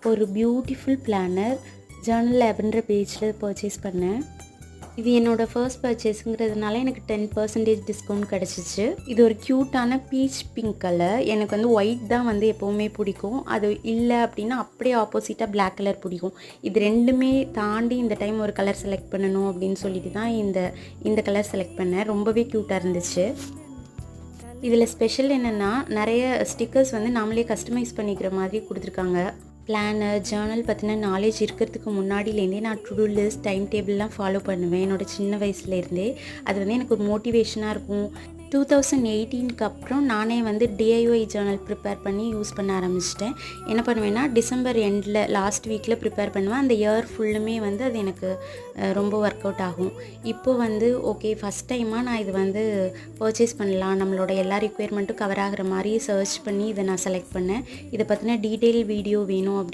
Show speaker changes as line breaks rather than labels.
ஒரு beautiful planar Journal லேப்ன்ற பேஜில் purchase பண்ணேன். இது என்னோடய ஃபர்ஸ்ட் பர்ச்சேஸுங்கிறதுனால எனக்கு 10% டிஸ்கவுண்ட் கிடச்சிச்சு. இது ஒரு க்யூட்டான பீச் பிங்க் கலர். எனக்கு வந்து ஒயிட் தான் வந்து எப்போவுமே பிடிக்கும். அது இல்லை அப்படின்னா அப்படியே ஆப்போசிட்டாக பிளாக் கலர் பிடிக்கும். இது ரெண்டுமே தாண்டி இந்த டைம் ஒரு கலர் செலக்ட் பண்ணணும் அப்படின்னு சொல்லிட்டு தான் இந்த கலர் செலக்ட் பண்ணேன். ரொம்பவே க்யூட்டாக இருந்துச்சு. இதில் ஸ்பெஷல் என்னென்னா நிறைய ஸ்டிக்கர்ஸ் வந்து நாமளே கஸ்டமைஸ் பண்ணிக்கிற மாதிரி கொடுத்துருக்காங்க. பிளானர் ஜேர்னல் பற்றின நாலேஜ் இருக்கிறதுக்கு முன்னாடியிலேருந்தே நான் டு-டூ லிஸ்ட் டைம் டேபிள்லாம் ஃபாலோ பண்ணுவேன். என்னோடய சின்ன வயசுலேருந்தே அது வந்து எனக்கு ஒரு மோட்டிவேஷனாக இருக்கும். 2018க்கு அப்புறம் நானே வந்து DIY ஜேர்னல் ப்ரிப்பேர் பண்ணி யூஸ் பண்ண ஆரம்பிச்சிட்டேன். என்ன பண்ணுவேன்னா டிசம்பர் எண்டில் லாஸ்ட் வீக்கில் ப்ரிப்பேர் பண்ணுவேன். அந்த இயர் ஃபுல்லுமே வந்து அது எனக்கு ரொம்ப ஒர்க் அவுட் ஆகும். இப்போது வந்து ஓகே ஃபஸ்ட் டைமாக நான் இது வந்து பர்ச்சேஸ் பண்ணலாம், நம்மளோட எல்லா ரிக்குயர்மெண்ட்டும் கவர் ஆகிற மாதிரி சர்ச் பண்ணி இதை நான் செலக்ட் பண்ணேன். இதை பற்றின டீட்டெயில் வீடியோ வேணும் அப்படின்னு